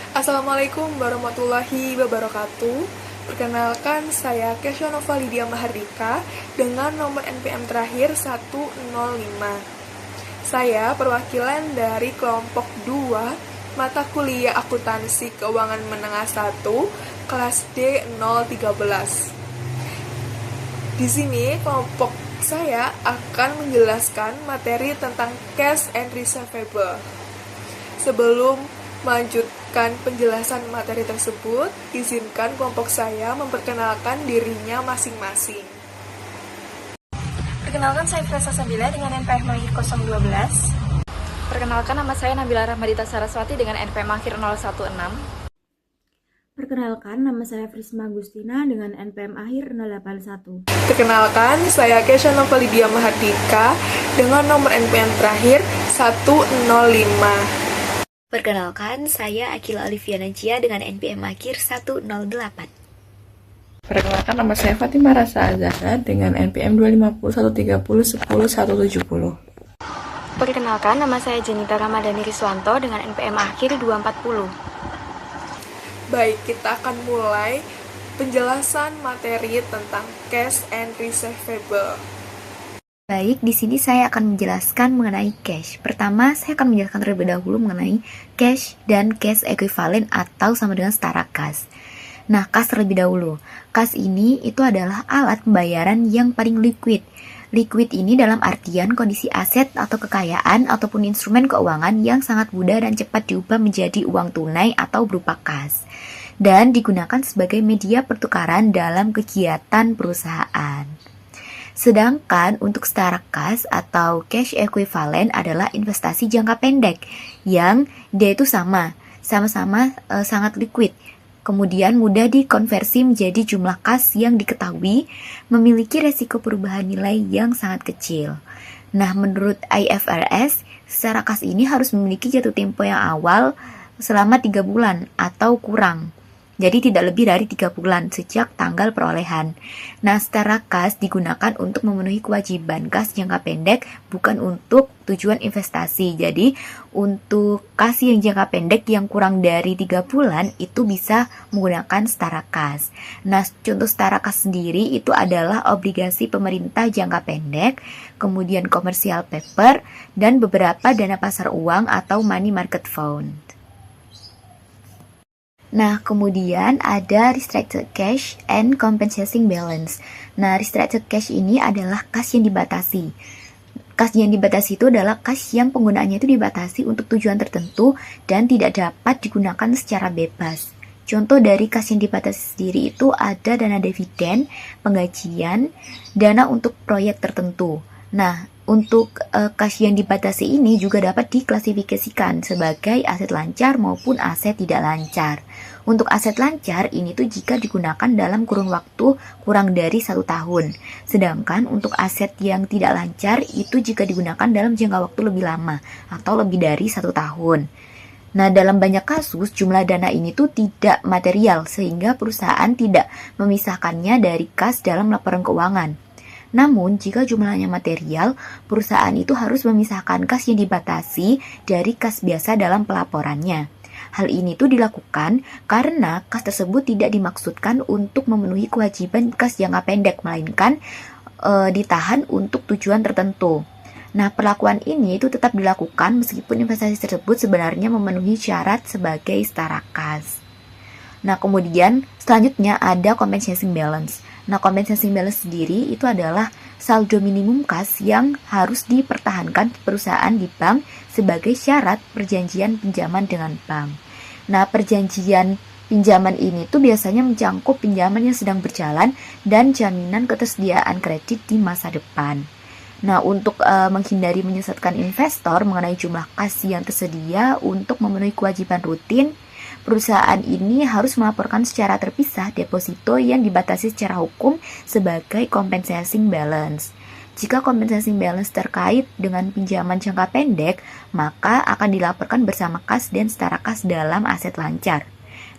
Assalamualaikum warahmatullahi wabarakatuh. Perkenalkan, saya Kesha Nova Lydia Mahardika dengan nomor NPM terakhir 105. Saya perwakilan dari kelompok 2 mata kuliah akuntansi keuangan menengah 1 kelas D013. Di sini kelompok saya akan menjelaskan materi tentang cash and receivable. Sebelum melanjutkan penjelasan materi tersebut, izinkan kelompok saya memperkenalkan dirinya masing-masing. Perkenalkan, saya Fresa Sabila dengan NPM akhir 012. Perkenalkan, nama saya Nabila Rahmadita Saraswati dengan NPM akhir 016. Perkenalkan, nama saya Frisma Agustina dengan NPM akhir 081. Perkenalkan, saya Kesha Nova Lydia Mahardika dengan nomor NPM terakhir 105. Perkenalkan, saya Akila Olivia Najia dengan NPM akhir 108. Perkenalkan, nama saya Fatimah Rasa Azahra dengan NPM 250 130 10 170. Perkenalkan, nama saya Jenita Ramadhani Riswanto dengan NPM akhir 240. Baik, kita akan mulai penjelasan materi tentang cash and receivable. Baik, di sini saya akan menjelaskan mengenai cash. Pertama, saya akan menjelaskan terlebih dahulu mengenai cash dan cash equivalent atau sama dengan setara kas. Nah, kas terlebih dahulu. Kas ini itu adalah alat pembayaran yang paling liquid. Liquid ini dalam artian kondisi aset atau kekayaan ataupun instrumen keuangan yang sangat mudah dan cepat diubah menjadi uang tunai atau berupa kas. Dan digunakan sebagai media pertukaran dalam kegiatan perusahaan. Sedangkan untuk setara kas atau cash equivalent adalah investasi jangka pendek yang dia itu sama-sama sangat liquid. Kemudian mudah dikonversi menjadi jumlah kas yang diketahui memiliki resiko perubahan nilai yang sangat kecil. Nah, menurut IFRS, setara kas ini harus memiliki jatuh tempo yang awal selama 3 bulan atau kurang. Jadi tidak lebih dari 3 bulan sejak tanggal perolehan. Nah, setara kas digunakan untuk memenuhi kewajiban kas jangka pendek, bukan untuk tujuan investasi. Jadi, untuk kas yang jangka pendek yang kurang dari 3 bulan, itu bisa menggunakan setara kas. Nah, contoh setara kas sendiri itu adalah obligasi pemerintah jangka pendek, kemudian commercial paper, dan beberapa dana pasar uang atau money market fund. Nah, kemudian ada restricted cash and compensating balance. Nah, restricted cash ini adalah kas yang dibatasi. Kas yang dibatasi itu adalah kas yang penggunaannya itu dibatasi untuk tujuan tertentu dan tidak dapat digunakan secara bebas. Contoh dari kas yang dibatasi sendiri itu ada dana dividen, penggajian, dana untuk proyek tertentu. Nah, untuk kas yang dibatasi ini juga dapat diklasifikasikan sebagai aset lancar maupun aset tidak lancar. Untuk aset lancar ini tuh jika digunakan dalam kurun waktu kurang dari 1 tahun. Sedangkan untuk aset yang tidak lancar itu jika digunakan dalam jangka waktu lebih lama atau lebih dari 1 tahun. Nah, dalam banyak kasus jumlah dana ini tuh tidak material sehingga perusahaan tidak memisahkannya dari kas dalam laporan keuangan. Namun, jika jumlahnya material, perusahaan itu harus memisahkan kas yang dibatasi dari kas biasa dalam pelaporannya. Hal ini tuh dilakukan karena kas tersebut tidak dimaksudkan untuk memenuhi kewajiban kas jangka pendek, melainkan ditahan untuk tujuan tertentu. Nah, perlakuan ini itu tetap dilakukan meskipun investasi tersebut sebenarnya memenuhi syarat sebagai setara kas. Nah, kemudian selanjutnya ada compensation balance. Nah, compensation balance sendiri itu adalah saldo minimum kas yang harus dipertahankan perusahaan di bank sebagai syarat perjanjian pinjaman dengan bank. Nah, perjanjian pinjaman ini tuh biasanya mencakup pinjaman yang sedang berjalan dan jaminan ketersediaan kredit di masa depan. Nah, untuk menghindari menyesatkan investor mengenai jumlah kas yang tersedia untuk memenuhi kewajiban rutin, perusahaan ini harus melaporkan secara terpisah deposito yang dibatasi secara hukum sebagai compensation balance. Jika compensation balance terkait dengan pinjaman jangka pendek, maka akan dilaporkan bersama kas dan setara kas dalam aset lancar.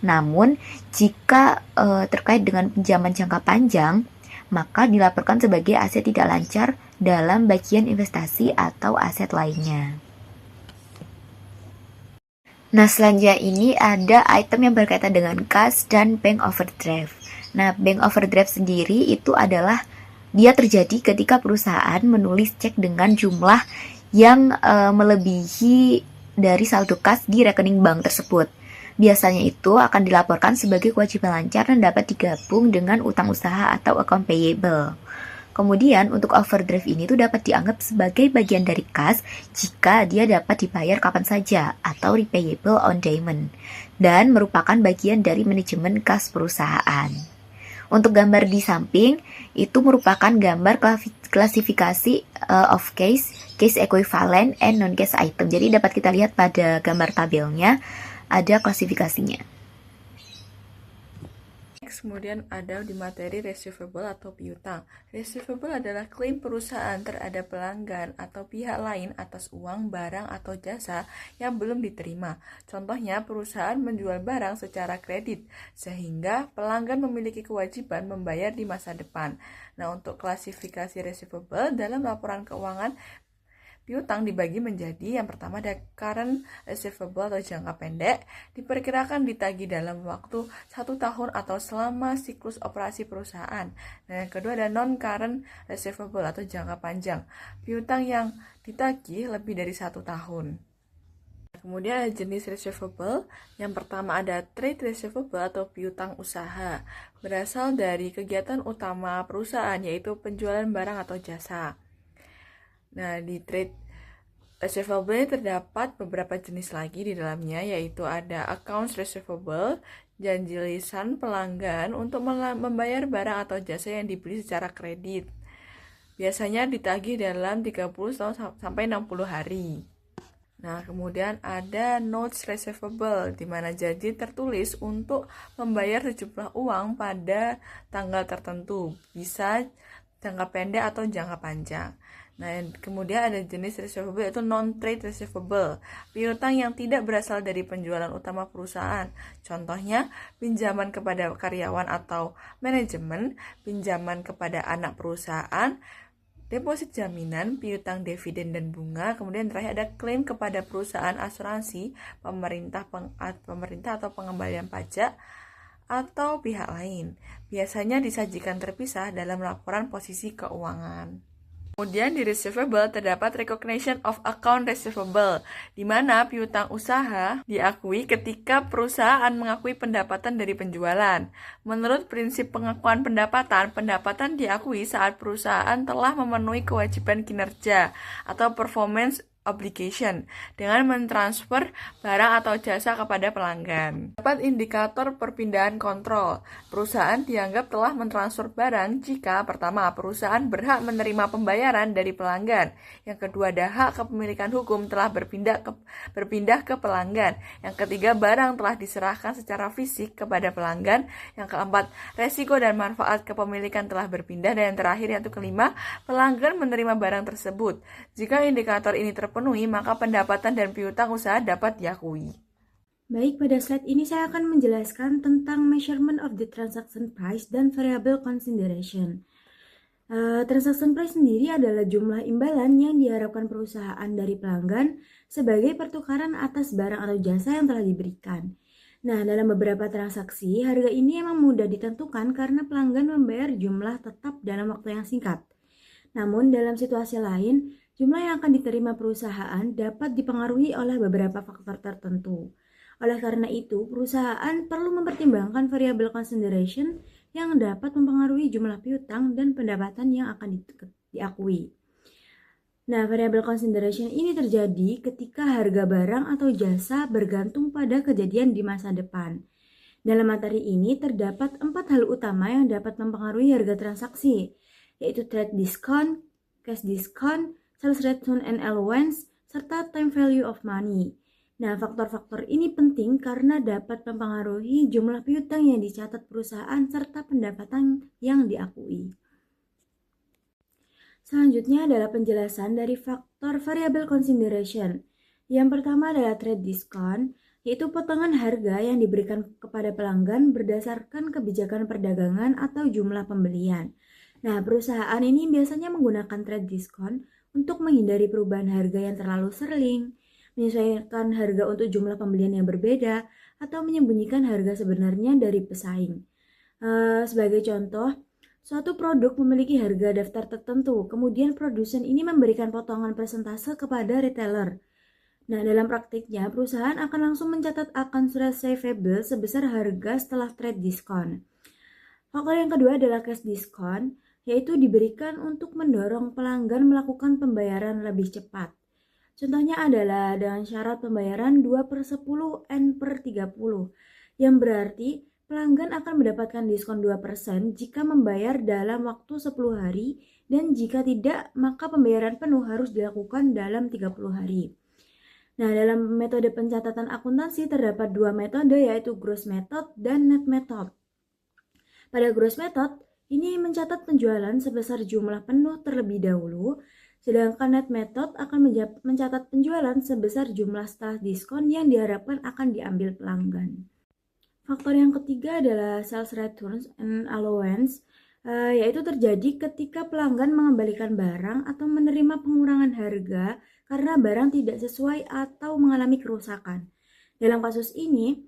Namun, jika terkait dengan pinjaman jangka panjang, maka dilaporkan sebagai aset tidak lancar dalam bagian investasi atau aset lainnya. Nah, selanjutnya ini ada item yang berkaitan dengan kas dan bank overdraft. Nah, bank overdraft sendiri itu adalah dia terjadi ketika perusahaan menulis cek dengan jumlah yang melebihi dari saldo kas di rekening bank tersebut. Biasanya itu akan dilaporkan sebagai kewajiban lancar dan dapat digabung dengan utang usaha atau account payable. Kemudian untuk overdraft ini tuh dapat dianggap sebagai bagian dari kas jika dia dapat dibayar kapan saja atau repayable on demand dan merupakan bagian dari manajemen kas perusahaan. Untuk gambar di samping itu merupakan gambar klasifikasi of case equivalent and non-cash item. Jadi dapat kita lihat pada gambar tabelnya ada klasifikasinya. Kemudian ada di materi receivable atau piutang. Receivable adalah klaim perusahaan terhadap pelanggan atau pihak lain atas uang, barang, atau jasa yang belum diterima. Contohnya, perusahaan menjual barang secara kredit, sehingga pelanggan memiliki kewajiban membayar di masa depan. Nah, untuk klasifikasi receivable dalam laporan keuangan, piutang dibagi menjadi yang pertama ada current receivable atau jangka pendek, diperkirakan ditagih dalam waktu 1 tahun atau selama siklus operasi perusahaan. Dan yang kedua ada non-current receivable atau jangka panjang, piutang yang ditagih lebih dari 1 tahun. Kemudian ada jenis receivable. Yang pertama ada trade receivable atau piutang usaha, berasal dari kegiatan utama perusahaan yaitu penjualan barang atau jasa. Nah, di trade receivable ini terdapat beberapa jenis lagi di dalamnya, yaitu ada accounts receivable, janji lisan pelanggan untuk membayar barang atau jasa yang dibeli secara kredit. Biasanya ditagih dalam 30 sampai 60 hari. Nah, kemudian ada notes receivable, di mana janji tertulis untuk membayar sejumlah uang pada tanggal tertentu, bisa jangka pendek atau jangka panjang. Nah, kemudian ada jenis receivable yaitu non-trade receivable, piutang yang tidak berasal dari penjualan utama perusahaan. Contohnya, pinjaman kepada karyawan atau manajemen, pinjaman kepada anak perusahaan, deposit jaminan, piutang dividen dan bunga. Kemudian terakhir ada klaim kepada perusahaan asuransi, pemerintah atau pengembalian pajak, atau pihak lain. Biasanya disajikan terpisah dalam laporan posisi keuangan. Kemudian di receivable terdapat recognition of account receivable, di mana piutang usaha diakui ketika perusahaan mengakui pendapatan dari penjualan. Menurut prinsip pengakuan pendapatan, pendapatan diakui saat perusahaan telah memenuhi kewajiban kinerja atau performance obligation dengan mentransfer barang atau jasa kepada pelanggan. Dapat indikator perpindahan kontrol. Perusahaan dianggap telah mentransfer barang jika pertama, perusahaan berhak menerima pembayaran dari pelanggan. Yang kedua, ada hak kepemilikan hukum telah berpindah ke pelanggan. Yang ketiga, barang telah diserahkan secara fisik kepada pelanggan. Yang keempat, resiko dan manfaat kepemilikan telah berpindah. Dan yang terakhir, yaitu kelima, pelanggan menerima barang tersebut. Jika indikator ini terpenuhi, maka pendapatan dan piutang usaha dapat diakui. Baik, pada slide ini saya akan menjelaskan tentang measurement of the transaction price dan variable consideration. Transaction price sendiri adalah jumlah imbalan yang diharapkan perusahaan dari pelanggan sebagai pertukaran atas barang atau jasa yang telah diberikan. Nah, dalam beberapa transaksi, harga ini memang mudah ditentukan karena pelanggan membayar jumlah tetap dalam waktu yang singkat. Namun, dalam situasi lain, jumlah yang akan diterima perusahaan dapat dipengaruhi oleh beberapa faktor tertentu. Oleh karena itu, perusahaan perlu mempertimbangkan variable consideration yang dapat mempengaruhi jumlah piutang dan pendapatan yang akan diakui. Nah, variable consideration ini terjadi ketika harga barang atau jasa bergantung pada kejadian di masa depan. Dalam materi ini terdapat 4 hal utama yang dapat mempengaruhi harga transaksi, yaitu trade discount, cash discount, sales return and allowance, serta time value of money. Nah, faktor-faktor ini penting karena dapat mempengaruhi jumlah piutang yang dicatat perusahaan serta pendapatan yang diakui. Selanjutnya adalah penjelasan dari faktor variable consideration. Yang pertama adalah trade discount, yaitu potongan harga yang diberikan kepada pelanggan berdasarkan kebijakan perdagangan atau jumlah pembelian. Nah, perusahaan ini biasanya menggunakan trade discount untuk menghindari perubahan harga yang terlalu sering, menyesuaikan harga untuk jumlah pembelian yang berbeda, atau menyembunyikan harga sebenarnya dari pesaing. Sebagai contoh, suatu produk memiliki harga daftar tertentu, kemudian produsen ini memberikan potongan persentase kepada retailer. Nah, dalam praktiknya, perusahaan akan langsung mencatat accounts receivable sebesar harga setelah trade diskon. Faktor yang kedua adalah cash discount, yaitu diberikan untuk mendorong pelanggan melakukan pembayaran lebih cepat. Contohnya adalah dengan syarat pembayaran 2/10 N/30, yang berarti pelanggan akan mendapatkan diskon 2% jika membayar dalam waktu 10 hari, dan jika tidak, maka pembayaran penuh harus dilakukan dalam 30 hari. Nah, dalam metode pencatatan akuntansi terdapat dua metode, yaitu gross method dan net method. Pada gross method, ini mencatat penjualan sebesar jumlah penuh terlebih dahulu, sedangkan net method akan mencatat penjualan sebesar jumlah setelah diskon yang diharapkan akan diambil pelanggan. Faktor yang ketiga adalah sales returns and allowance, yaitu terjadi ketika pelanggan mengembalikan barang atau menerima pengurangan harga karena barang tidak sesuai atau mengalami kerusakan. Dalam kasus ini,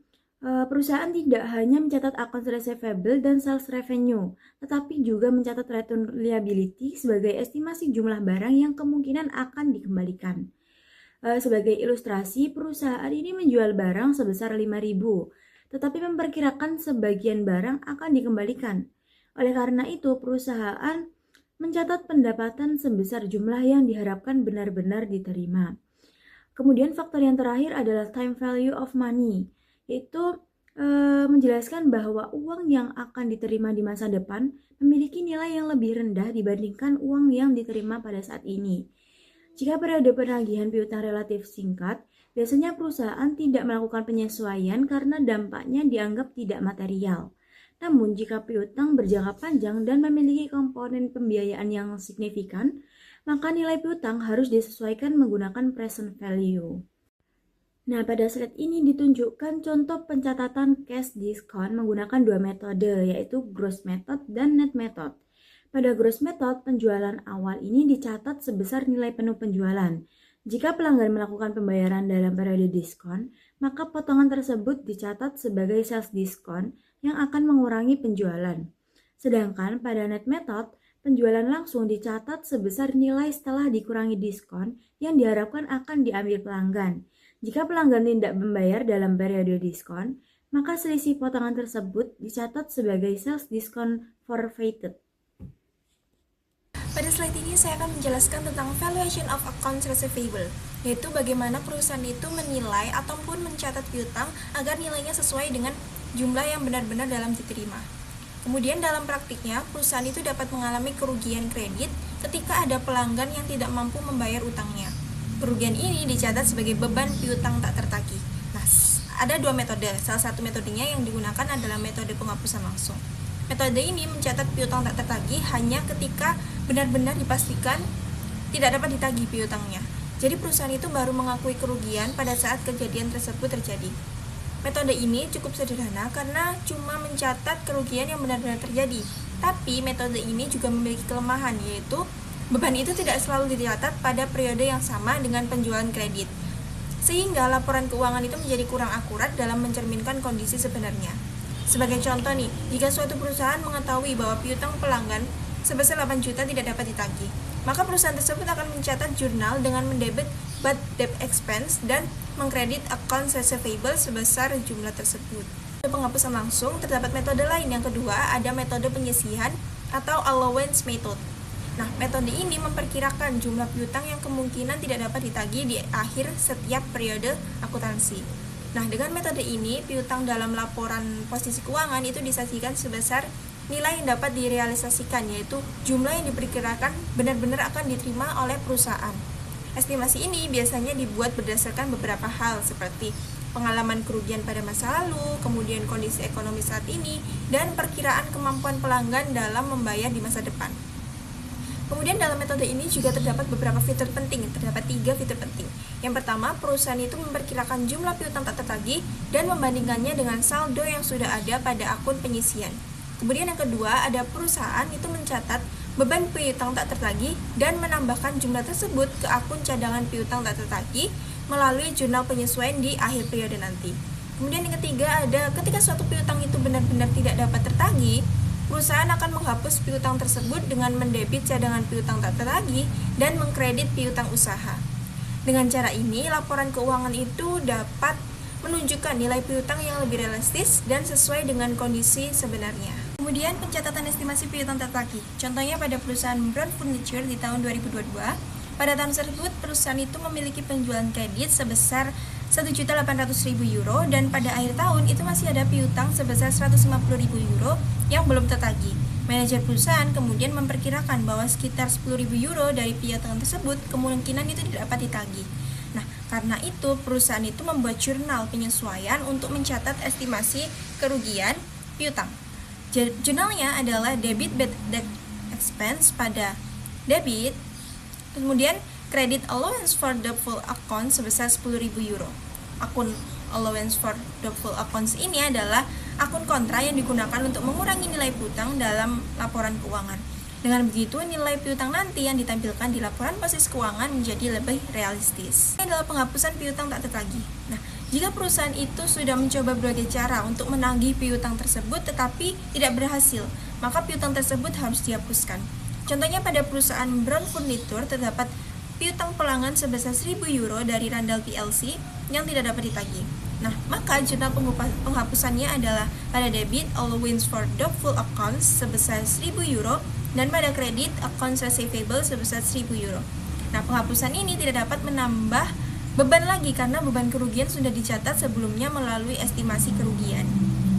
perusahaan tidak hanya mencatat accounts receivable dan sales revenue, tetapi juga mencatat return liability sebagai estimasi jumlah barang yang kemungkinan akan dikembalikan. Sebagai ilustrasi, perusahaan ini menjual barang sebesar 5.000, tetapi memperkirakan sebagian barang akan dikembalikan. Oleh karena itu, perusahaan mencatat pendapatan sebesar jumlah yang diharapkan benar-benar diterima. Kemudian faktor yang terakhir adalah time value of money, yaitu menjelaskan bahwa uang yang akan diterima di masa depan memiliki nilai yang lebih rendah dibandingkan uang yang diterima pada saat ini. Jika periode penagihan piutang relatif singkat, biasanya perusahaan tidak melakukan penyesuaian karena dampaknya dianggap tidak material. Namun, jika piutang berjangka panjang dan memiliki komponen pembiayaan yang signifikan, maka nilai piutang harus disesuaikan menggunakan present value. Nah, pada slide ini ditunjukkan contoh pencatatan cash discount menggunakan dua metode, yaitu gross method dan net method. Pada gross method, penjualan awal ini dicatat sebesar nilai penuh penjualan. Jika pelanggan melakukan pembayaran dalam periode diskon, maka potongan tersebut dicatat sebagai sales discount yang akan mengurangi penjualan. Sedangkan pada net method, penjualan langsung dicatat sebesar nilai setelah dikurangi diskon yang diharapkan akan diambil pelanggan. Jika pelanggan tidak membayar dalam periode diskon, maka selisih potongan tersebut dicatat sebagai sales discount forfeited. Pada slide ini saya akan menjelaskan tentang valuation of accounts receivable, yaitu bagaimana perusahaan itu menilai ataupun mencatat piutang agar nilainya sesuai dengan jumlah yang benar-benar dalam diterima. Kemudian dalam praktiknya, perusahaan itu dapat mengalami kerugian kredit ketika ada pelanggan yang tidak mampu membayar utangnya. Kerugian ini dicatat sebagai beban piutang tak tertagih. Nah, ada dua metode. Salah satu metodenya yang digunakan adalah metode penghapusan langsung. Metode ini mencatat piutang tak tertagih hanya ketika benar-benar dipastikan tidak dapat ditagih piutangnya. Jadi perusahaan itu baru mengakui kerugian pada saat kejadian tersebut terjadi. Metode ini cukup sederhana karena cuma mencatat kerugian yang benar-benar terjadi. Tapi metode ini juga memiliki kelemahan, yaitu beban itu tidak selalu dicatat pada periode yang sama dengan penjualan kredit. Sehingga laporan keuangan itu menjadi kurang akurat dalam mencerminkan kondisi sebenarnya. Sebagai contoh nih, jika suatu perusahaan mengetahui bahwa piutang pelanggan sebesar 8 juta tidak dapat ditagih, maka perusahaan tersebut akan mencatat jurnal dengan mendebit bad debt expense dan mengkredit accounts receivable sebesar jumlah tersebut. Untuk penghapusan langsung, terdapat metode lain. Yang kedua, ada metode penyisihan atau allowance method. Nah, metode ini memperkirakan jumlah piutang yang kemungkinan tidak dapat ditagih di akhir setiap periode akuntansi. Nah, dengan metode ini, piutang dalam laporan posisi keuangan itu disajikan sebesar nilai yang dapat direalisasikan, yaitu jumlah yang diperkirakan benar-benar akan diterima oleh perusahaan. Estimasi ini biasanya dibuat berdasarkan beberapa hal seperti pengalaman kerugian pada masa lalu, kemudian kondisi ekonomi saat ini, dan perkiraan kemampuan pelanggan dalam membayar di masa depan. Kemudian dalam metode ini juga terdapat beberapa fitur penting, terdapat 3 fitur penting. Yang pertama, perusahaan itu memperkirakan jumlah piutang tak tertagih dan membandingkannya dengan saldo yang sudah ada pada akun penyisian. Kemudian yang kedua, ada perusahaan itu mencatat beban piutang tak tertagih dan menambahkan jumlah tersebut ke akun cadangan piutang tak tertagih melalui jurnal penyesuaian di akhir periode nanti. Kemudian yang ketiga ada ketika suatu piutang itu benar-benar tidak dapat tertagih, perusahaan akan menghapus piutang tersebut dengan mendebit cadangan piutang tak tertagih dan mengkredit piutang usaha. Dengan cara ini, laporan keuangan itu dapat menunjukkan nilai piutang yang lebih realistis dan sesuai dengan kondisi sebenarnya. Kemudian pencatatan estimasi piutang tertagih. Contohnya pada perusahaan Brown Furniture di tahun 2022, pada tahun tersebut perusahaan itu memiliki penjualan kredit sebesar 1.800.000 euro dan pada akhir tahun itu masih ada piutang sebesar 150.000 euro yang belum tertagih. Manajer perusahaan kemudian memperkirakan bahwa sekitar 10.000 euro dari piutang tersebut kemungkinan itu tidak dapat ditagih. Nah, karena itu perusahaan itu membuat jurnal penyesuaian untuk mencatat estimasi kerugian piutang. Jurnalnya adalah debit bad debt expense pada debit, kemudian credit allowance for doubtful account sebesar 10.000 euro. Akun allowance for doubtful accounts ini adalah akun kontra yang digunakan untuk mengurangi nilai piutang dalam laporan keuangan. Dengan begitu, nilai piutang nanti yang ditampilkan di laporan posisi keuangan menjadi lebih realistis. Ini adalah penghapusan piutang tak tertagih. Nah, jika perusahaan itu sudah mencoba berbagai cara untuk menagih piutang tersebut tetapi tidak berhasil, maka piutang tersebut harus dihapuskan. Contohnya pada perusahaan Brown Furniture terdapat piutang pelanggan sebesar 1.000 euro dari Randall PLC yang tidak dapat ditagih. Nah, maka jurnal penghapusannya adalah pada debit allowance for doubtful accounts sebesar 1.000 euro dan pada kredit accounts receivable sebesar 1.000 euro. Nah, penghapusan ini tidak dapat menambah beban lagi karena beban kerugian sudah dicatat sebelumnya melalui estimasi kerugian.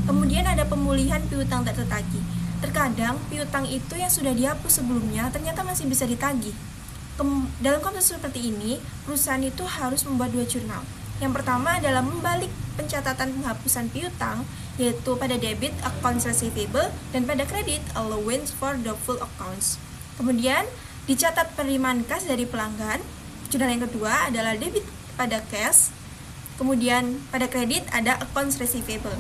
Kemudian ada pemulihan piutang tak tertagih. Terkadang piutang itu yang sudah dihapus sebelumnya ternyata masih bisa ditagih. Dalam konteks seperti ini, perusahaan itu harus membuat dua jurnal. Yang pertama adalah membalik pencatatan penghapusan piutang, yaitu pada debit accounts receivable dan pada kredit allowance for doubtful accounts. Kemudian dicatat penerimaan kas dari pelanggan. Jurnal yang kedua adalah debit pada cash. Kemudian pada kredit ada accounts receivable.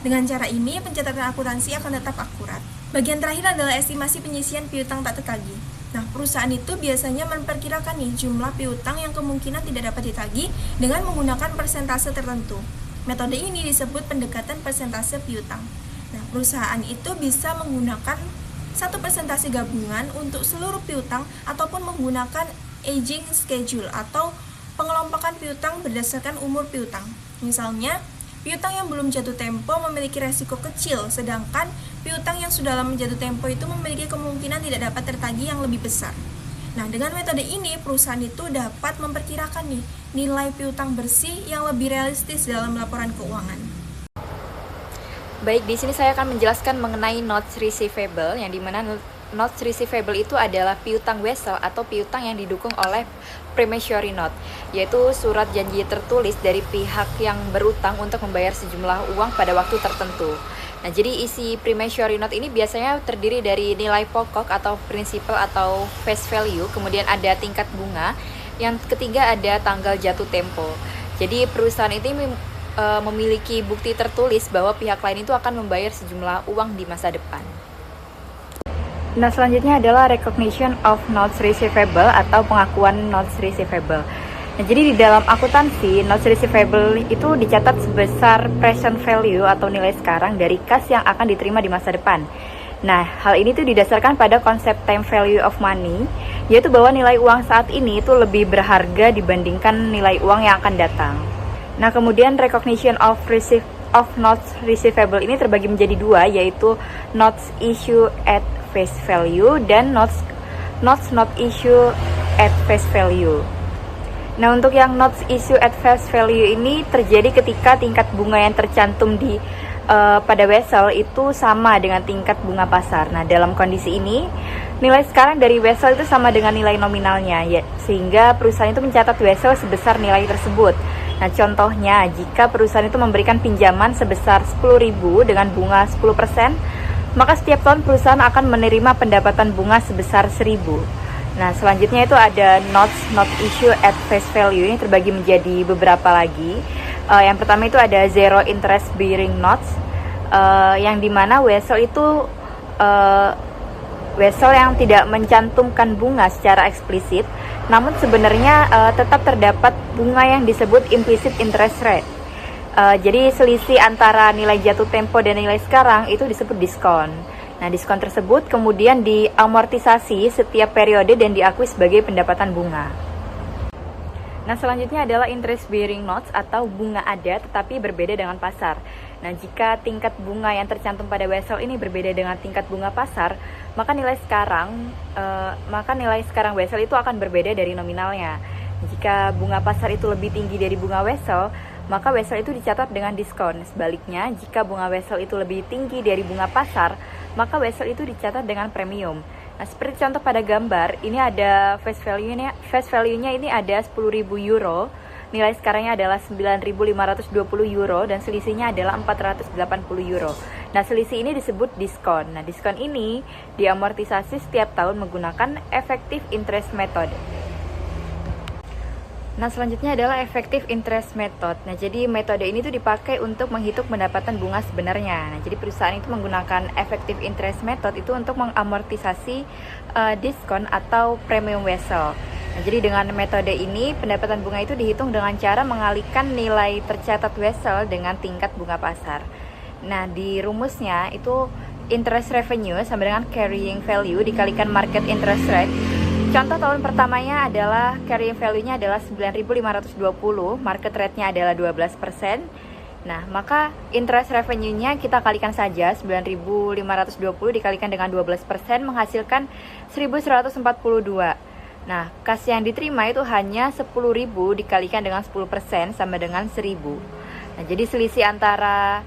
Dengan cara ini pencatatan akuntansi akan tetap akurat. Bagian terakhir adalah estimasi penyisian piutang tak tertagih. Nah, perusahaan itu biasanya memperkirakan nih jumlah piutang yang kemungkinan tidak dapat ditagih dengan menggunakan persentase tertentu. Metode ini disebut pendekatan persentase piutang. Nah, perusahaan itu bisa menggunakan satu persentase gabungan untuk seluruh piutang ataupun menggunakan aging schedule atau pengelompokan piutang berdasarkan umur piutang. Misalnya, piutang yang belum jatuh tempo memiliki resiko kecil, sedangkan piutang yang sudah lama jatuh tempo itu memiliki kemungkinan tidak dapat tertagih yang lebih besar. Nah, dengan metode ini perusahaan itu dapat memperkirakan nih nilai piutang bersih yang lebih realistis dalam laporan keuangan. Baik, di sini saya akan menjelaskan mengenai notes receivable, yang dimana notes receivable itu adalah piutang wesel atau piutang yang didukung oleh promissory note, yaitu surat janji tertulis dari pihak yang berutang untuk membayar sejumlah uang pada waktu tertentu. Nah, jadi isi promissory note ini biasanya terdiri dari nilai pokok atau principal atau face value, kemudian ada tingkat bunga, yang ketiga ada tanggal jatuh tempo. Jadi perusahaan itu memiliki bukti tertulis bahwa pihak lain itu akan membayar sejumlah uang di masa depan. Nah, selanjutnya adalah recognition of notes receivable atau pengakuan notes receivable. Nah, jadi di dalam akuntansi, notes receivable itu dicatat sebesar present value atau nilai sekarang dari kas yang akan diterima di masa depan. Nah, hal ini tuh didasarkan pada konsep time value of money, yaitu bahwa nilai uang saat ini itu lebih berharga dibandingkan nilai uang yang akan datang. Nah, kemudian recognition of notes receivable ini terbagi menjadi dua, yaitu notes issue at face value dan notes not issue at face value. Nah, untuk yang notes issue at face value ini terjadi ketika tingkat bunga yang tercantum di pada wesel itu sama dengan tingkat bunga pasar. Nah, dalam kondisi ini nilai sekarang dari wesel itu sama dengan nilai nominalnya, ya, sehingga perusahaan itu mencatat wesel sebesar nilai tersebut. Nah, contohnya jika perusahaan itu memberikan pinjaman sebesar 10.000 dengan bunga 10%, maka setiap tahun perusahaan akan menerima pendapatan bunga sebesar 1.000. Nah, selanjutnya itu ada notes not issue at face value. Ini terbagi menjadi beberapa lagi. Yang pertama itu ada zero interest bearing notes, yang dimana wesel itu wesel yang tidak mencantumkan bunga secara eksplisit, namun sebenarnya tetap terdapat bunga yang disebut implicit interest rate. Jadi selisih antara nilai jatuh tempo dan nilai sekarang itu disebut diskon. Nah, diskon tersebut kemudian diamortisasi setiap periode dan diakui sebagai pendapatan bunga. Nah, selanjutnya adalah interest bearing notes atau bunga ada tetapi berbeda dengan pasar. Nah, jika tingkat bunga yang tercantum pada wesel ini berbeda dengan tingkat bunga pasar, maka nilai sekarang wesel itu akan berbeda dari nominalnya. Jika bunga pasar itu lebih tinggi dari bunga wesel, maka wesel itu dicatat dengan diskon. Sebaliknya, jika bunga wesel itu lebih tinggi dari bunga pasar, maka wesel itu dicatat dengan premium. Nah, seperti contoh pada gambar, ini ada face value-nya ini ada 10.000 euro, nilai sekarangnya adalah 9.520 euro, dan selisihnya adalah 480 euro. Nah, selisih ini disebut diskon. Nah, diskon ini diamortisasi setiap tahun menggunakan effective interest method. Nah, selanjutnya adalah effective interest method. Nah, jadi metode ini tuh dipakai untuk menghitung pendapatan bunga sebenarnya. Nah, jadi perusahaan itu menggunakan effective interest method itu untuk mengamortisasi diskon atau premium wesel. Nah, jadi dengan metode ini pendapatan bunga itu dihitung dengan cara mengalihkan nilai tercatat wesel dengan tingkat bunga pasar. Nah, di rumusnya itu interest revenue sama dengan carrying value dikalikan market interest rate. Contoh tahun pertamanya adalah carrying value-nya adalah 9.520, market rate-nya adalah 12%. Nah, maka interest revenue-nya kita kalikan saja, 9.520 dikalikan dengan 12% menghasilkan 1.142. Nah, kas yang diterima itu hanya 10.000 dikalikan dengan 10% sama dengan 1.000. Nah, jadi selisih antara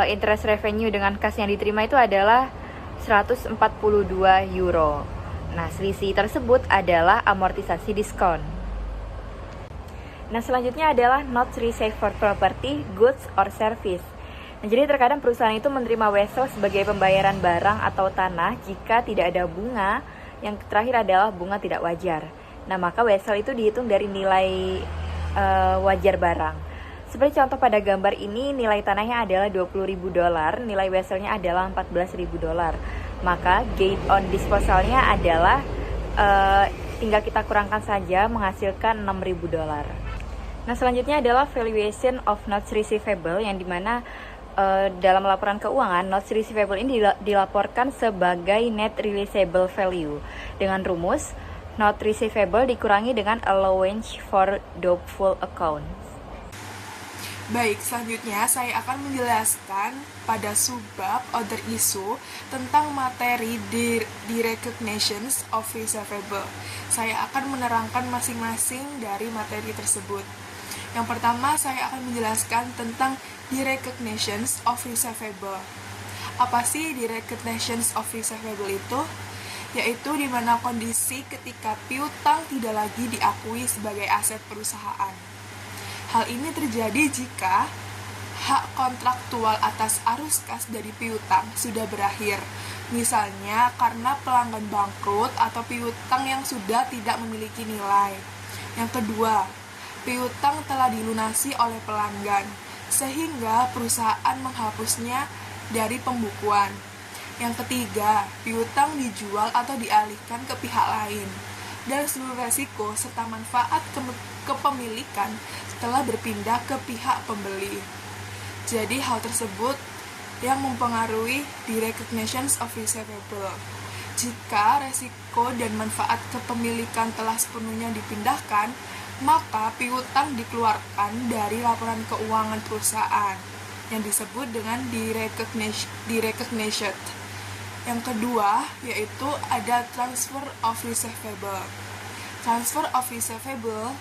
interest revenue dengan kas yang diterima itu adalah 142 euro. Nah, selisih tersebut adalah amortisasi diskon. Nah, selanjutnya adalah notes received for property, goods, or service. Nah, jadi terkadang perusahaan itu menerima wesel sebagai pembayaran barang atau tanah jika tidak ada bunga. Yang terakhir adalah bunga tidak wajar. Nah, maka wesel itu dihitung dari nilai wajar barang. Seperti contoh pada gambar ini, nilai tanahnya adalah $20.000, nilai weselnya adalah $14.000. Maka gain on disposalnya adalah tinggal kita kurangkan saja menghasilkan $6.000. Nah, selanjutnya adalah valuation of notes receivable, yang dimana dalam laporan keuangan notes receivable ini dilaporkan sebagai net realizable value dengan rumus note receivable dikurangi dengan allowance for doubtful accounts. Baik, selanjutnya saya akan menjelaskan pada subbab other issue tentang materi di recognitions of receivable. Saya akan menerangkan masing-masing dari materi tersebut. Yang pertama, saya akan menjelaskan tentang the recognitions of receivable. Apa sih the recognitions of receivable itu? Yaitu di mana kondisi ketika piutang tidak lagi diakui sebagai aset perusahaan. Hal ini terjadi jika hak kontraktual atas arus kas dari piutang sudah berakhir. Misalnya karena pelanggan bangkrut atau piutang yang sudah tidak memiliki nilai. Yang kedua, piutang telah dilunasi oleh pelanggan, sehingga perusahaan menghapusnya dari pembukuan. Yang ketiga, piutang dijual atau dialihkan ke pihak lain, dan seluruh resiko serta manfaat kepemilikan telah berpindah ke pihak pembeli. Jadi hal tersebut yang mempengaruhi the recognitions of receivable. Jika resiko dan manfaat kepemilikan telah sepenuhnya dipindahkan, maka piutang dikeluarkan dari laporan keuangan perusahaan yang disebut dengan the recognition. Yang kedua yaitu ada transfer of receivable. Transfer of receivable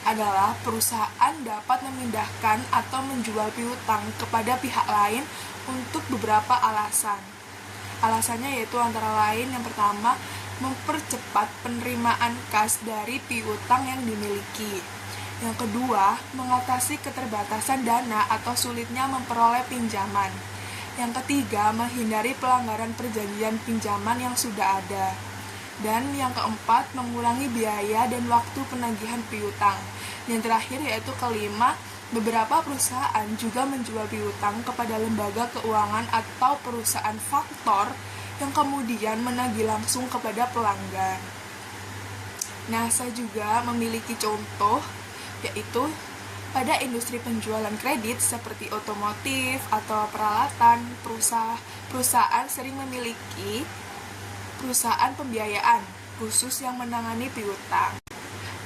adalah perusahaan dapat memindahkan atau menjual piutang kepada pihak lain untuk beberapa alasan. Alasannya yaitu antara lain yang pertama, mempercepat penerimaan kas dari piutang yang dimiliki. Yang kedua, mengatasi keterbatasan dana atau sulitnya memperoleh pinjaman. Yang ketiga, menghindari pelanggaran perjanjian pinjaman yang sudah ada. Dan yang keempat, mengurangi biaya dan waktu penagihan piutang. Yang terakhir yaitu kelima, beberapa perusahaan juga menjual piutang kepada lembaga keuangan atau perusahaan faktor yang kemudian menagih langsung kepada pelanggan. Nah, saya juga memiliki contoh, yaitu pada industri penjualan kredit seperti otomotif atau peralatan, perusahaan sering memiliki perusahaan pembiayaan khusus yang menangani piutang.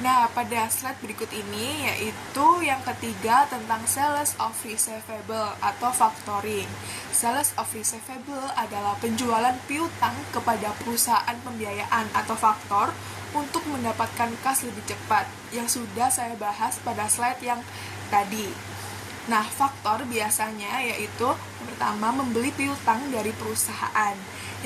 Nah, pada slide berikut ini yaitu yang ketiga tentang sales of receivable atau factoring. Sales of receivable adalah penjualan piutang kepada perusahaan pembiayaan atau faktor untuk mendapatkan kas lebih cepat, yang sudah saya bahas pada slide yang tadi. Nah, faktor biasanya yaitu yang pertama membeli piutang dari perusahaan,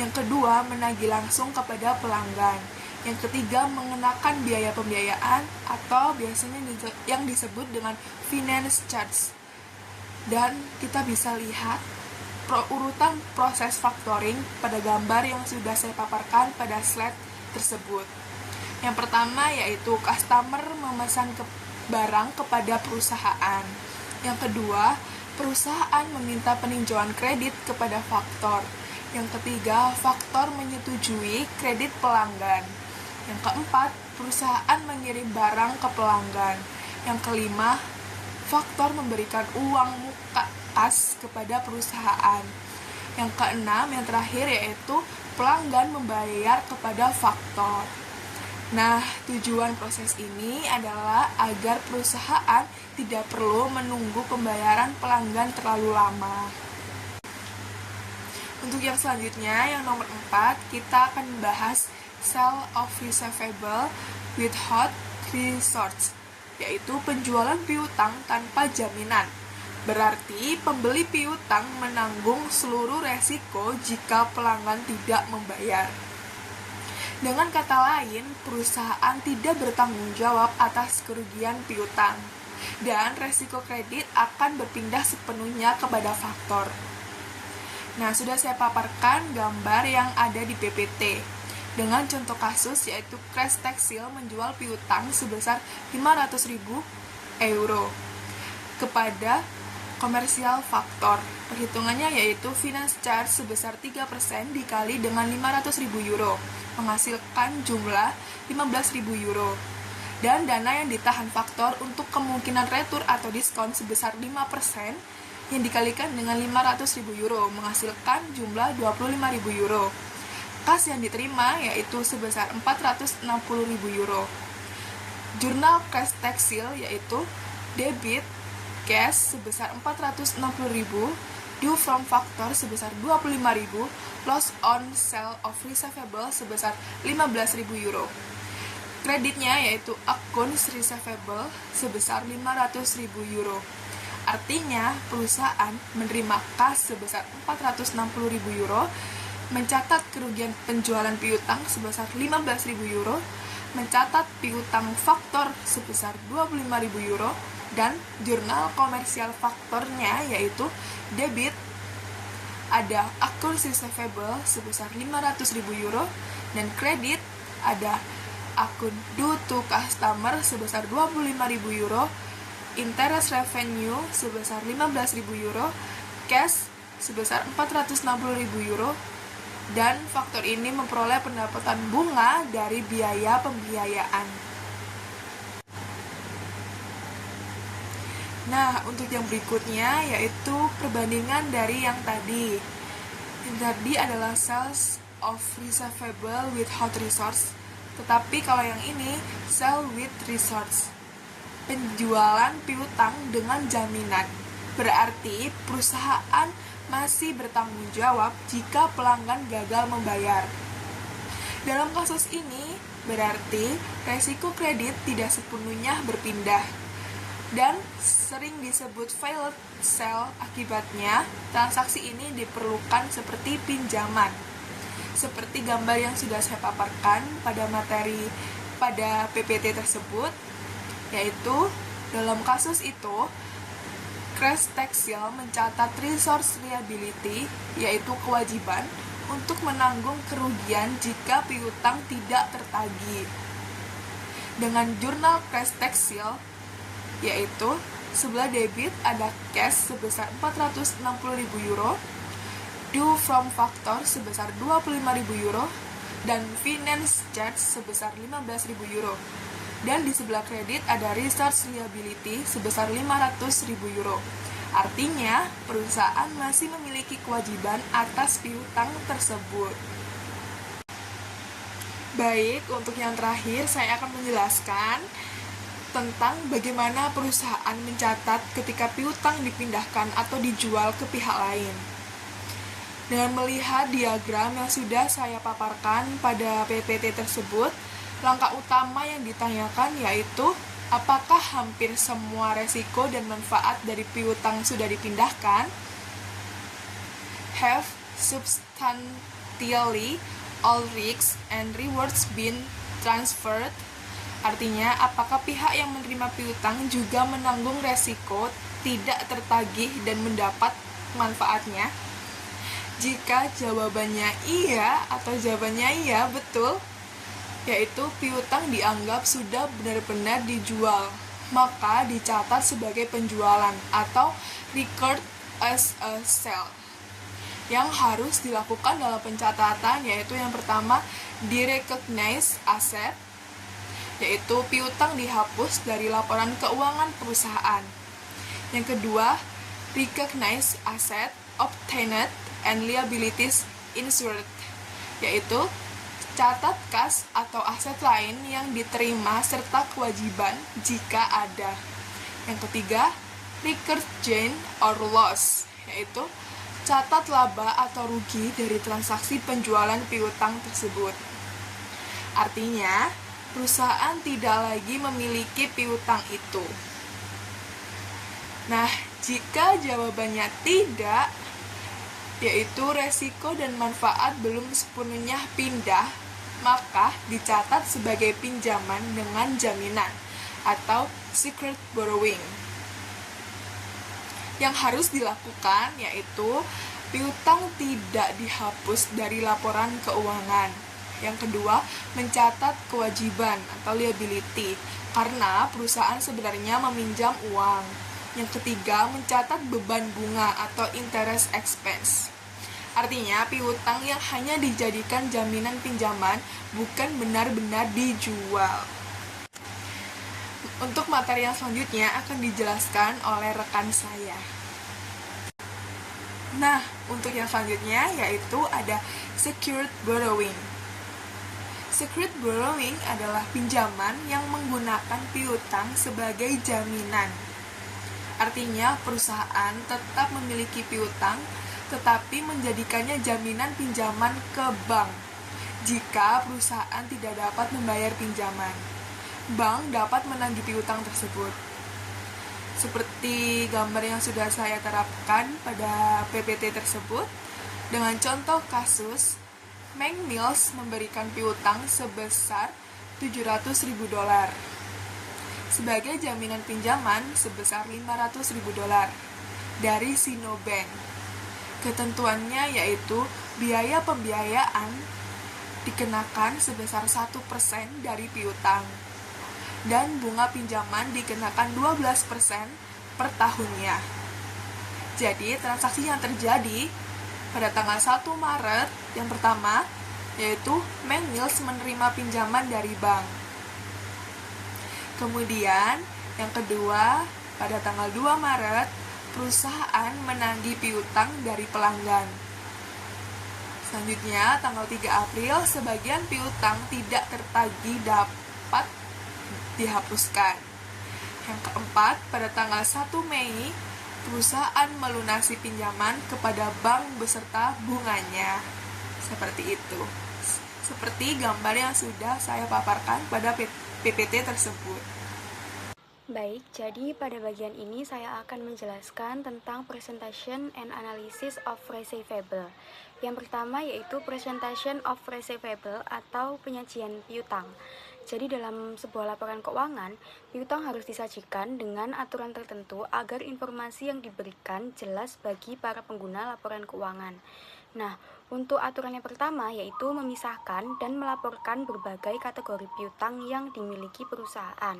yang kedua menagih langsung kepada pelanggan, yang ketiga mengenakan biaya pembiayaan atau biasanya yang disebut dengan finance charge. Dan kita bisa lihat urutan proses factoring pada gambar yang sudah saya paparkan pada slide tersebut. Yang pertama yaitu customer memesan barang kepada perusahaan. Yang kedua, perusahaan meminta peninjauan kredit kepada faktor. Yang ketiga, faktor menyetujui kredit pelanggan. Yang keempat, perusahaan mengirim barang ke pelanggan. Yang kelima, faktor memberikan uang muka kas kepada perusahaan. Yang keenam, yang terakhir yaitu pelanggan membayar kepada faktor. Nah, tujuan proses ini adalah agar perusahaan tidak perlu menunggu pembayaran pelanggan terlalu lama. Untuk yang selanjutnya, yang nomor 4, kita akan membahas sale of receivable with hot resorts, yaitu penjualan piutang tanpa jaminan. Berarti pembeli piutang menanggung seluruh resiko jika pelanggan tidak membayar. Dengan kata lain, perusahaan tidak bertanggung jawab atas kerugian piutang, dan resiko kredit akan berpindah sepenuhnya kepada faktor. Nah, sudah saya paparkan gambar yang ada di PPT dengan contoh kasus yaitu Crash Textile menjual piutang sebesar 500.000 euro kepada komersial faktor. Perhitungannya yaitu finance charge sebesar 3% dikali dengan 500.000 euro, menghasilkan jumlah 15.000 euro. Dan dana yang ditahan faktor untuk kemungkinan retur atau diskon sebesar 5% yang dikalikan dengan 500.000 euro, menghasilkan jumlah 25.000 euro. Kas yang diterima yaitu sebesar 460.000 euro. Jurnal Crash Textile yaitu debit cash sebesar 460.000, due from factor sebesar 25.000, loss on sale of receivable sebesar 15.000 euro. Kreditnya yaitu accounts receivable sebesar 500.000 euro. Artinya, perusahaan menerima kas sebesar 460.000 euro, mencatat kerugian penjualan piutang sebesar 15.000 euro, mencatat piutang faktor sebesar 25.000 euro, dan jurnal komersial faktornya yaitu debit ada accounts receivable sebesar 500.000 euro, dan kredit ada akun due to customer sebesar 25.000 euro, interest revenue sebesar 15.000 euro, cash sebesar 460.000 euro, dan faktor ini memperoleh pendapatan bunga dari biaya pembiayaan. Nah, untuk yang berikutnya yaitu perbandingan dari yang tadi. Yang tadi adalah sales of receivable with hot resource, tetapi kalau yang ini sell with resource, penjualan piutang dengan jaminan. Berarti perusahaan masih bertanggung jawab jika pelanggan gagal membayar. Dalam kasus ini, berarti resiko kredit tidak sepenuhnya berpindah, dan sering disebut failed sale. Akibatnya, transaksi ini diperlukan seperti pinjaman. Seperti gambar yang sudah saya paparkan pada materi pada PPT tersebut, yaitu dalam kasus itu Crash Textile mencatat resource liability, yaitu kewajiban untuk menanggung kerugian jika piutang tidak tertagih. Dengan jurnal Crash Textile, yaitu sebelah debit ada cash sebesar 460.000 euro, due from factor sebesar 25.000 euro, dan finance charge sebesar 15.000 euro. Dan di sebelah kredit ada research liability sebesar 500.000 euro. Artinya, perusahaan masih memiliki kewajiban atas piutang tersebut. Baik, untuk yang terakhir saya akan menjelaskan tentang bagaimana perusahaan mencatat ketika piutang dipindahkan atau dijual ke pihak lain. Dengan melihat diagram yang sudah saya paparkan pada PPT tersebut, langkah utama yang ditanyakan yaitu apakah hampir semua resiko dan manfaat dari piutang sudah dipindahkan? Have substantially all risks and rewards been transferred? Artinya, apakah pihak yang menerima piutang juga menanggung resiko tidak tertagih dan mendapat manfaatnya? Jika jawabannya iya atau jawabannya iya, betul, yaitu piutang dianggap sudah benar-benar dijual, maka dicatat sebagai penjualan atau record as a sale. Yang harus dilakukan dalam pencatatan yaitu yang pertama, di-recognize asset, yaitu piutang dihapus dari laporan keuangan perusahaan. Yang kedua, recognize asset obtained and liabilities insured, yaitu catat kas atau aset lain yang diterima serta kewajiban jika ada. Yang ketiga, record gain or loss, yaitu catat laba atau rugi dari transaksi penjualan piutang tersebut. Artinya, perusahaan tidak lagi memiliki piutang itu. Nah, jika jawabannya tidak, yaitu resiko dan manfaat belum sepenuhnya pindah, maka dicatat sebagai pinjaman dengan jaminan atau secret borrowing. Yang harus dilakukan yaitu piutang tidak dihapus dari laporan keuangan. Yang kedua, mencatat kewajiban atau liability karena perusahaan sebenarnya meminjam uang. Yang ketiga, mencatat beban bunga atau interest expense. Artinya, piutang yang hanya dijadikan jaminan pinjaman bukan benar-benar dijual. Untuk materi yang selanjutnya akan dijelaskan oleh rekan saya. Nah, untuk yang selanjutnya yaitu ada secured borrowing. Secured borrowing adalah pinjaman yang menggunakan piutang sebagai jaminan. Artinya, perusahaan tetap memiliki piutang tetapi menjadikannya jaminan pinjaman ke bank. Jika perusahaan tidak dapat membayar pinjaman, bank dapat menagih piutang tersebut. Seperti gambar yang sudah saya terapkan pada PPT tersebut, dengan contoh kasus, McMills memberikan piutang sebesar $700.000 sebagai jaminan pinjaman sebesar $500.000 dari Sinobank. Ketentuannya yaitu biaya pembiayaan dikenakan sebesar 1% dari piutang dan bunga pinjaman dikenakan 12% per tahunnya. Jadi, transaksi yang terjadi pada tanggal 1 Maret yang pertama yaitu McMills menerima pinjaman dari bank. Kemudian, yang kedua, pada tanggal 2 Maret perusahaan menagih piutang dari pelanggan. Selanjutnya, tanggal 3 April, sebagian piutang tidak tertagih dapat dihapuskan. Yang keempat, pada tanggal 1 Mei, perusahaan melunasi pinjaman kepada bank beserta bunganya. Seperti itu. Seperti gambar yang sudah saya paparkan pada PPT tersebut. Baik, jadi pada bagian ini saya akan menjelaskan tentang presentation and analysis of receivable. Yang pertama yaitu presentation of receivable atau penyajian piutang. Jadi dalam sebuah laporan keuangan, piutang harus disajikan dengan aturan tertentu agar informasi yang diberikan jelas bagi para pengguna laporan keuangan. Nah, untuk aturan yang pertama yaitu memisahkan dan melaporkan berbagai kategori piutang yang dimiliki perusahaan.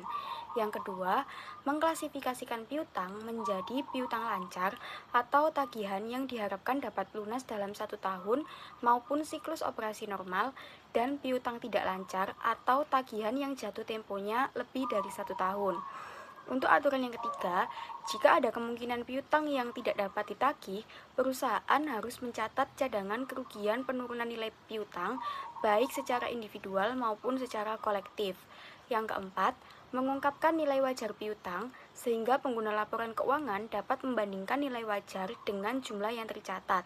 Yang kedua, mengklasifikasikan piutang menjadi piutang lancar atau tagihan yang diharapkan dapat lunas dalam 1 tahun maupun siklus operasi normal, dan piutang tidak lancar atau tagihan yang jatuh temponya lebih dari 1 tahun. Untuk aturan yang ketiga, jika ada kemungkinan piutang yang tidak dapat ditagih, perusahaan harus mencatat cadangan kerugian penurunan nilai piutang baik secara individual maupun secara kolektif. Yang keempat, mengungkapkan nilai wajar piutang sehingga pengguna laporan keuangan dapat membandingkan nilai wajar dengan jumlah yang tercatat.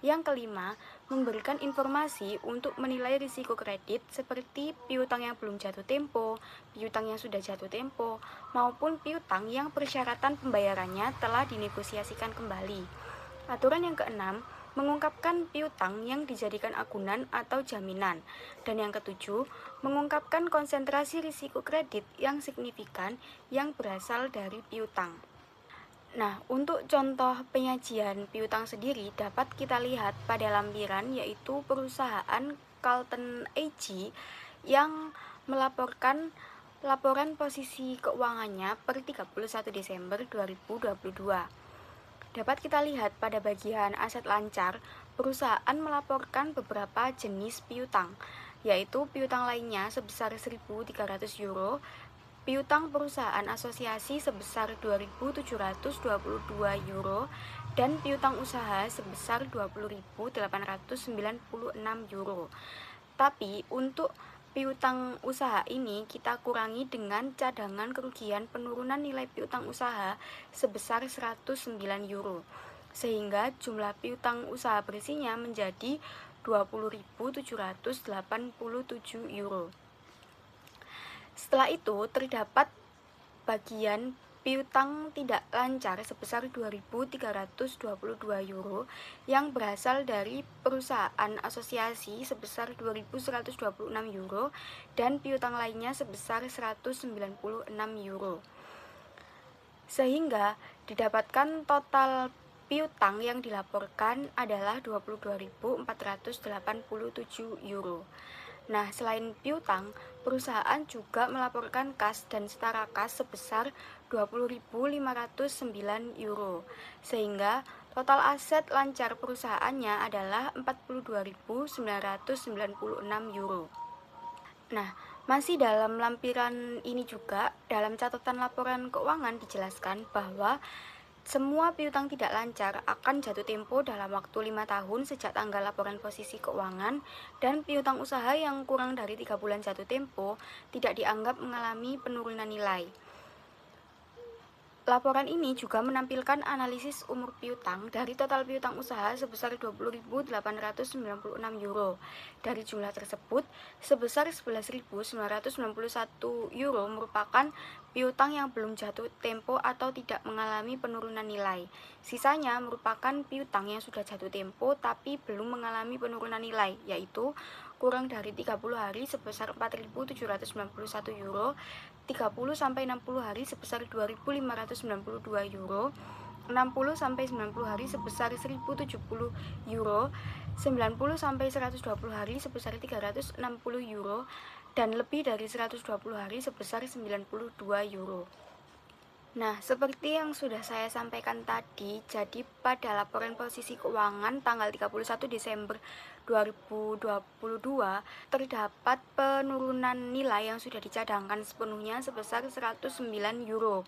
Yang kelima, memberikan informasi untuk menilai risiko kredit seperti piutang yang belum jatuh tempo, piutang yang sudah jatuh tempo, maupun piutang yang persyaratan pembayarannya telah dinegosiasikan kembali. Aturan yang keenam, mengungkapkan piutang yang dijadikan agunan atau jaminan. Dan yang ketujuh, mengungkapkan konsentrasi risiko kredit yang signifikan yang berasal dari piutang. Nah, untuk contoh penyajian piutang sendiri dapat kita lihat pada lampiran, yaitu perusahaan Carlton AG yang melaporkan laporan posisi keuangannya per 31 Desember 2022. Dapat kita lihat pada bagian aset lancar, perusahaan melaporkan beberapa jenis piutang, yaitu piutang lainnya sebesar 1.300 euro, piutang perusahaan asosiasi sebesar 2.722 euro, dan piutang usaha sebesar 20.896 euro. Tapi untuk piutang usaha ini kita kurangi dengan cadangan kerugian penurunan nilai piutang usaha sebesar 109 euro, sehingga jumlah piutang usaha bersihnya menjadi 20.787 euro. Setelah itu terdapat bagian piutang tidak lancar sebesar 2.322 euro yang berasal dari perusahaan asosiasi sebesar 2.126 euro dan piutang lainnya sebesar 196 euro. Sehingga didapatkan total piutang yang dilaporkan adalah 22.487 euro. Nah, selain piutang, perusahaan juga melaporkan kas dan setara kas sebesar 20.509 euro, sehingga total aset lancar perusahaannya adalah 42.996 euro. Nah, masih dalam lampiran ini juga, dalam catatan laporan keuangan dijelaskan bahwa semua piutang tidak lancar akan jatuh tempo dalam waktu 5 tahun sejak tanggal laporan posisi keuangan, dan piutang usaha yang kurang dari 3 bulan jatuh tempo tidak dianggap mengalami penurunan nilai. Laporan ini juga menampilkan analisis umur piutang dari total piutang usaha sebesar 20.896 euro. Dari jumlah tersebut, sebesar 11.991 euro merupakan piutang yang belum jatuh tempo atau tidak mengalami penurunan nilai. Sisanya merupakan piutang yang sudah jatuh tempo tapi belum mengalami penurunan nilai, yaitu kurang dari 30 hari sebesar 4.791 euro, 30-60 hari sebesar 2.592 euro, 60-90 hari sebesar 1.070 euro, 90-120 hari sebesar 360 euro, dan lebih dari 120 hari sebesar 92 euro. Nah, seperti yang sudah saya sampaikan tadi, jadi pada laporan posisi keuangan tanggal 31 Desember 2022 terdapat penurunan nilai yang sudah dicadangkan sepenuhnya sebesar 109 euro.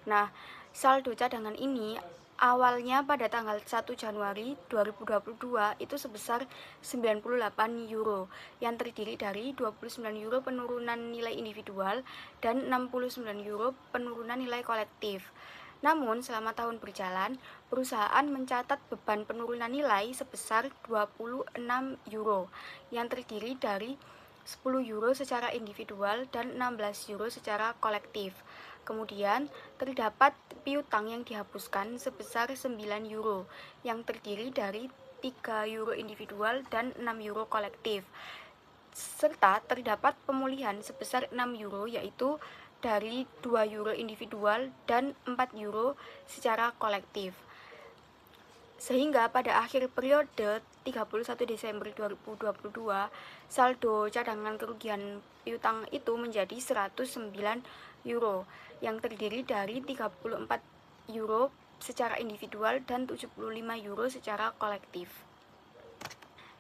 Nah, saldo cadangan ini awalnya pada tanggal 1 Januari 2022 itu sebesar 98 euro yang terdiri dari 29 euro penurunan nilai individual dan 69 euro penurunan nilai kolektif. Namun selama tahun berjalan, perusahaan mencatat beban penurunan nilai sebesar 26 euro yang terdiri dari 10 euro secara individual dan 16 euro secara kolektif. Kemudian terdapat piutang yang dihapuskan sebesar 9 euro yang terdiri dari 3 euro individual dan 6 euro kolektif. serta terdapat pemulihan sebesar 6 euro, yaitu dari 2 euro individual dan 4 euro secara kolektif. Sehingga pada akhir periode 31 Desember 2022, saldo cadangan kerugian piutang itu menjadi 109 euro, yang terdiri dari 34 euro secara individual dan 75 euro secara kolektif.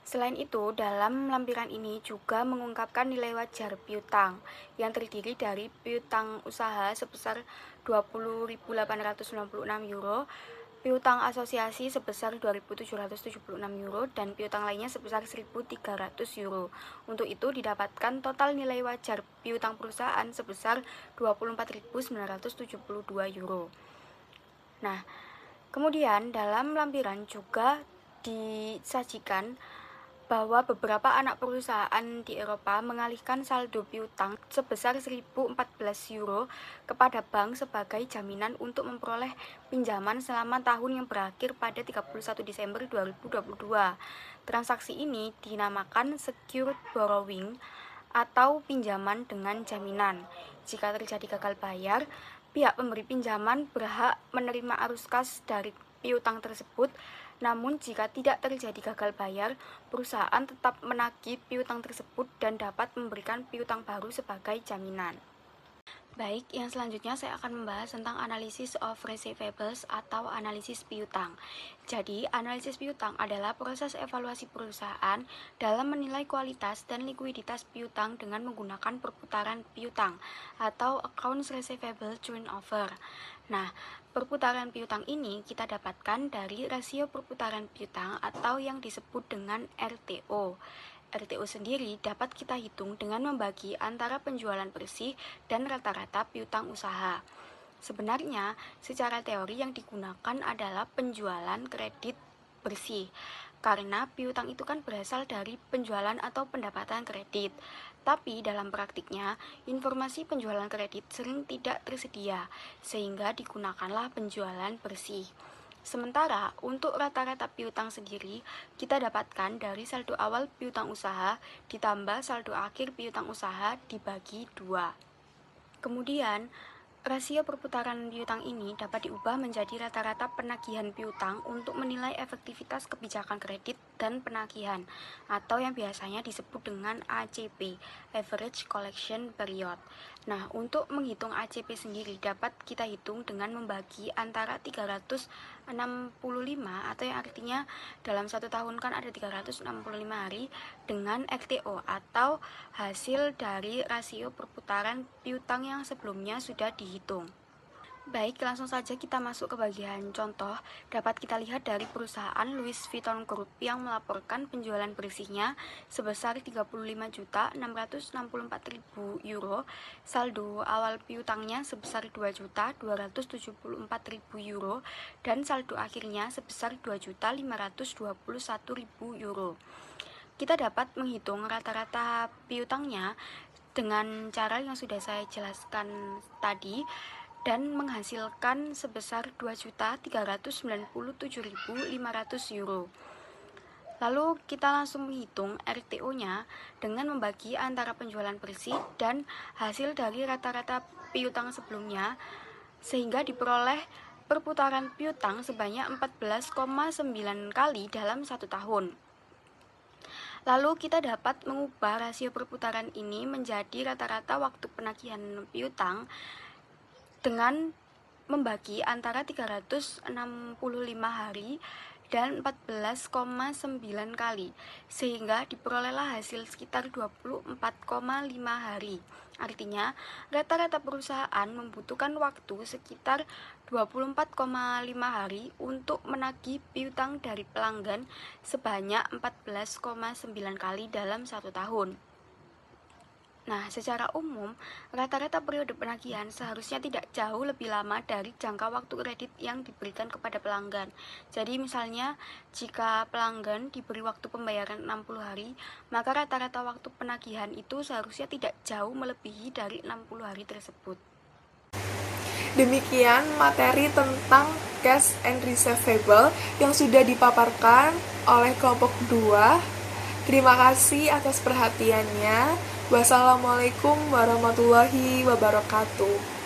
Selain itu, dalam lampiran ini juga mengungkapkan nilai wajar piutang yang terdiri dari piutang usaha sebesar 20.896 euro, piutang asosiasi sebesar 2.776 euro, dan piutang lainnya sebesar 1.300 euro. Untuk itu didapatkan total nilai wajar piutang perusahaan sebesar 24.972 euro. Nah, kemudian dalam lampiran juga disajikan bahwa beberapa anak perusahaan di Eropa mengalihkan saldo piutang sebesar 1.014 euro kepada bank sebagai jaminan untuk memperoleh pinjaman selama tahun yang berakhir pada 31 Desember 2022. Transaksi ini dinamakan secured borrowing atau pinjaman dengan jaminan. Jika terjadi gagal bayar, pihak pemberi pinjaman berhak menerima arus kas dari piutang tersebut. Namun jika tidak terjadi gagal bayar, perusahaan tetap menagih piutang tersebut dan dapat memberikan piutang baru sebagai jaminan. Baik, yang selanjutnya saya akan membahas tentang analysis of receivables atau analisis piutang. Jadi, analisis piutang adalah proses evaluasi perusahaan dalam menilai kualitas dan likuiditas piutang dengan menggunakan perputaran piutang atau accounts receivable turnover. Nah, perputaran piutang ini kita dapatkan dari rasio perputaran piutang atau yang disebut dengan RTO. RTO sendiri dapat kita hitung dengan membagi antara penjualan bersih dan rata-rata piutang usaha. Sebenarnya, secara teori yang digunakan adalah penjualan kredit bersih, karena piutang itu kan berasal dari penjualan atau pendapatan kredit. Tapi dalam praktiknya, informasi penjualan kredit sering tidak tersedia, sehingga digunakanlah penjualan bersih. Sementara untuk rata-rata piutang sendiri, kita dapatkan dari saldo awal piutang usaha ditambah saldo akhir piutang usaha dibagi 2. Kemudian, rasio perputaran piutang ini dapat diubah menjadi rata-rata penagihan piutang untuk menilai efektivitas kebijakan kredit dan penagihan, atau yang biasanya disebut dengan ACP, Average Collection Period. Nah, untuk menghitung ACP sendiri dapat kita hitung dengan membagi antara 365 atau yang artinya dalam satu tahun kan ada 365 hari dengan RTO atau hasil dari rasio perputaran piutang yang sebelumnya sudah dihitung. Baik, langsung saja kita masuk ke bagian contoh. Dapat kita lihat dari perusahaan Louis Vuitton Group yang melaporkan penjualan bersihnya sebesar 35.664.000 euro, saldo awal piutangnya sebesar 2.274.000 euro, dan saldo akhirnya sebesar 2.521.000 euro. Kita dapat menghitung rata-rata piutangnya dengan cara yang sudah saya jelaskan tadi, dan menghasilkan sebesar 2.397.500 euro. Lalu kita langsung menghitung RTO-nya dengan membagi antara penjualan bersih dan hasil dari rata-rata piutang sebelumnya, sehingga diperoleh perputaran piutang sebanyak 14,9 kali dalam satu tahun. Lalu kita dapat mengubah rasio perputaran ini menjadi rata-rata waktu penagihan piutang dengan membagi antara 365 hari dan 14,9 kali, sehingga diperolehlah hasil sekitar 24,5 hari. Artinya, rata-rata perusahaan membutuhkan waktu sekitar 24,5 hari untuk menagih piutang dari pelanggan sebanyak 14,9 kali dalam satu tahun. Nah, secara umum, rata-rata periode penagihan seharusnya tidak jauh lebih lama dari jangka waktu kredit yang diberikan kepada pelanggan. Jadi misalnya, jika pelanggan diberi waktu pembayaran 60 hari, maka rata-rata waktu penagihan itu seharusnya tidak jauh melebihi dari 60 hari tersebut. Demikian materi tentang cash and receivable yang sudah dipaparkan oleh kelompok 2. Terima kasih atas perhatiannya. Wassalamualaikum warahmatullahi wabarakatuh.